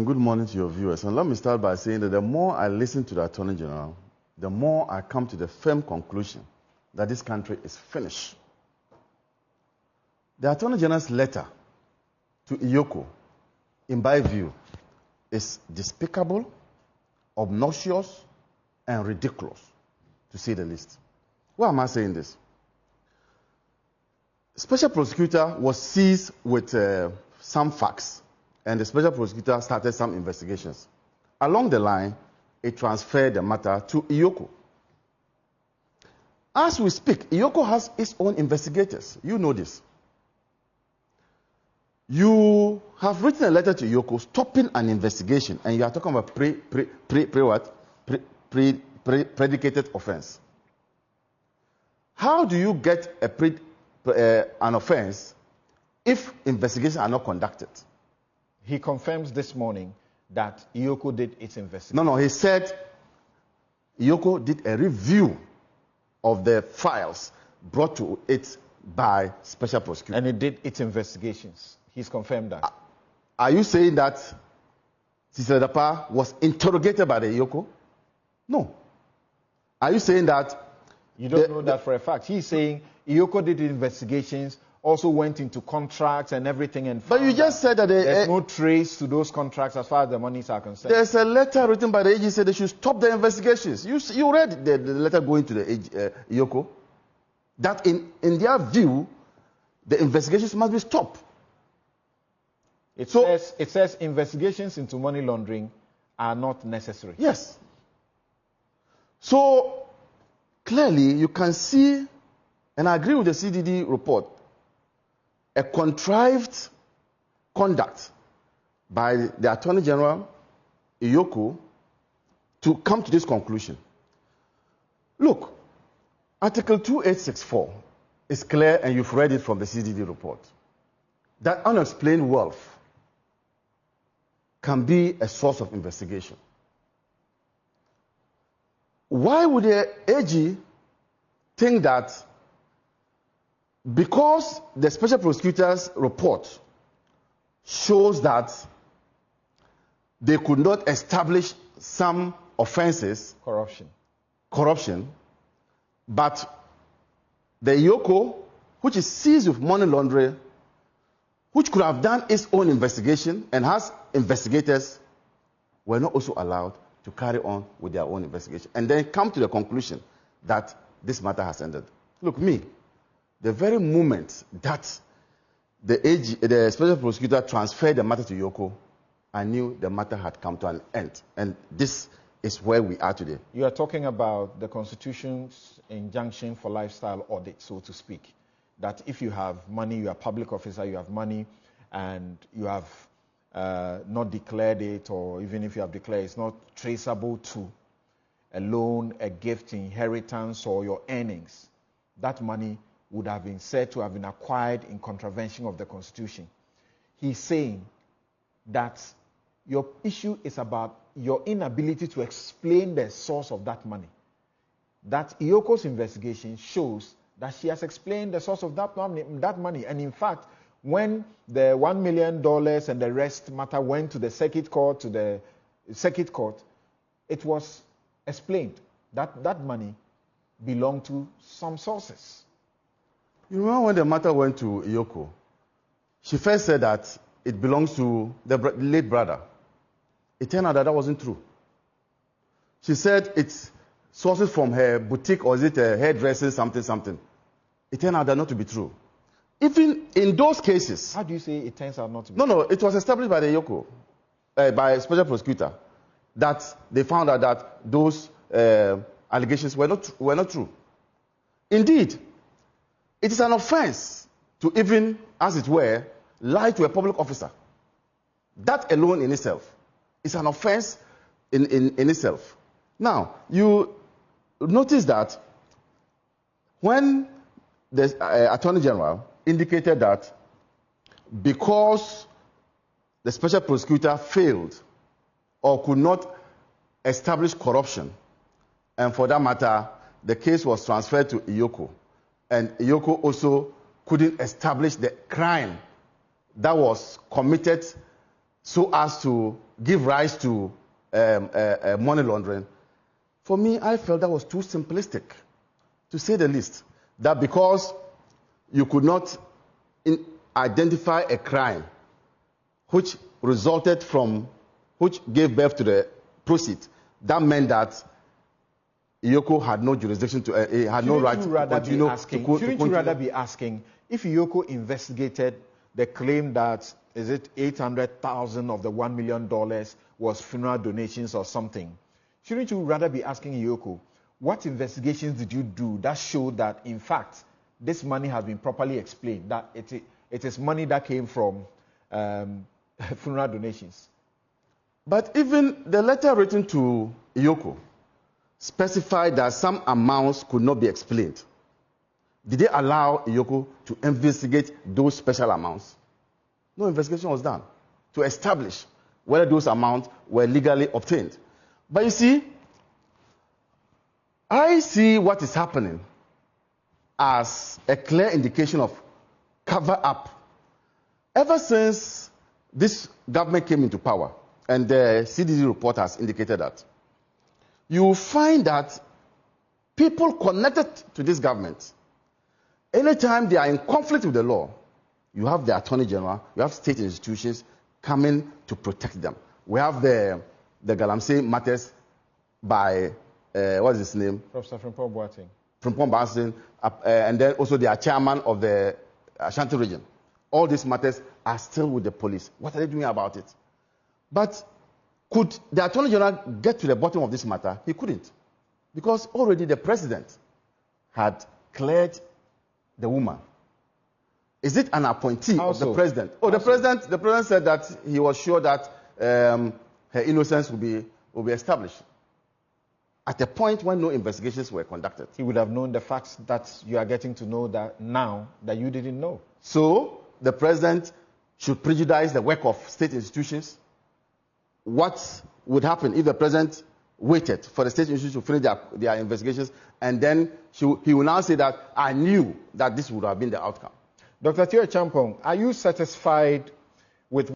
and good morning to your viewers. And let me start by saying that the more I listen to the Attorney General, the more I come to the firm conclusion that this country is finished. The Attorney General's letter to Iyoko, in my view, is despicable, obnoxious, and ridiculous, to say the least. Why am I saying this? Special prosecutor was seized with some facts, and the special prosecutor started some investigations. Along the line, it transferred the matter to Iyoko. As we speak, Iyoko has its own investigators. You know this. You have written a letter to Iyoko stopping an investigation, and you are talking about predicated offense. How do you get an offense if investigations are not conducted? He confirms this morning that Iyoko did its investigation. No, he said Iyoko did a review of the files brought to it by special prosecutor. And it did its investigations. He's confirmed that. Are you saying that Cecilia Dapaah was interrogated by the Iyoko? No. Are you saying that? You don't know that for a fact. He's saying Iyoko did investigations, also went into contracts and everything. And but you just said that there's no trace to those contracts as far as the monies are concerned. There's a letter written by the AG said they should stop the investigations. You read the letter going to the Iyoko? That in their view, the investigations must be stopped. It says investigations into money laundering are not necessary. Yes. So, clearly, you can see, and I agree with the CDD report, a contrived conduct by the Attorney General, Iyoko, to come to this conclusion. Look, Article 2864 is clear, and you've read it from the CDD report, that unexplained wealth can be a source of investigation. Why would the AG think that because the special prosecutor's report shows that they could not establish some offenses, corruption, but the Iyoko, which is seized with money laundering, which could have done its own investigation and has investigators, were not also allowed to carry on with their own investigation and then come to the conclusion that this matter has ended. Look, the very moment that the special prosecutor transferred the matter to Iyoko, I knew the matter had come to an end. And this is where we are today. You are talking about the Constitution's injunction for lifestyle audit, so to speak. That if you have money, you are a public officer, you have money, and you have not declared it, or even if you have declared, it's not traceable to a loan, a gift, inheritance, or your earnings. That money would have been said to have been acquired in contravention of the Constitution. He's saying that your issue is about your inability to explain the source of that money. That Iyoko's investigation shows that she has explained the source of that money. And in fact, when the $1 million and the rest matter went to the circuit court, it was explained that that money belonged to some sources. You remember when the matter went to Iyoko, she first said that it belongs to the late brother. It turned out that wasn't true. She said it's sources from her boutique, or is it a hairdressing, something. It turned out that not to be true. Even in those cases... How do you say it turns out not to be true? No, it was established by the Iyoko, by a special prosecutor, that they found out that those allegations were not true. Indeed, it is an offense to even, as it were, lie to a public officer. That alone in itself is an offense in itself. Now, you notice that when the Attorney General indicated that because the special prosecutor failed or could not establish corruption, and for that matter, the case was transferred to Iyoko, and Iyoko also couldn't establish the crime that was committed so as to give rise to money laundering, for me, I felt that was too simplistic, to say the least. That because you could not identify a crime which resulted from, which gave birth to the proceeds, that meant that Iyoko had no jurisdiction to, had no right to continue. Shouldn't you rather be asking if Iyoko investigated the claim that, is it 800,000 of the $1 million was funeral donations or something? Shouldn't you rather be asking Iyoko, what investigations did you do that showed that, in fact, this money has been properly explained, that it is money that came from funeral donations? But even the letter written to Iyoko specified that some amounts could not be explained. Did they allow Iyoko to investigate those special amounts? No investigation was done to establish whether those amounts were legally obtained. But you see, I see what is happening as a clear indication of cover-up. Ever since this government came into power, and the CDD report has indicated that, you will find that people connected to this government, anytime they are in conflict with the law, you have the Attorney General, you have state institutions coming to protect them. We have the Galamsey matters by, what is his name? Professor Frimpong Boateng. Frimpong Boateng, and then also the chairman of the Ashanti region. All these matters are still with the police. What are they doing about it? But could the Attorney General get to the bottom of this matter? He couldn't. Because already the president had cleared the woman. Is it an appointee of the president? Oh, the president said that he was sure that her innocence will be established. At a point when no investigations were conducted. He would have known the facts that you are getting to know that now that you didn't know. So the president should prejudice the work of state institutions. What would happen if the president waited for the state institutions to finish their investigations, and then he will now say that I knew that this would have been the outcome? Dr. Theo Champong, are you satisfied with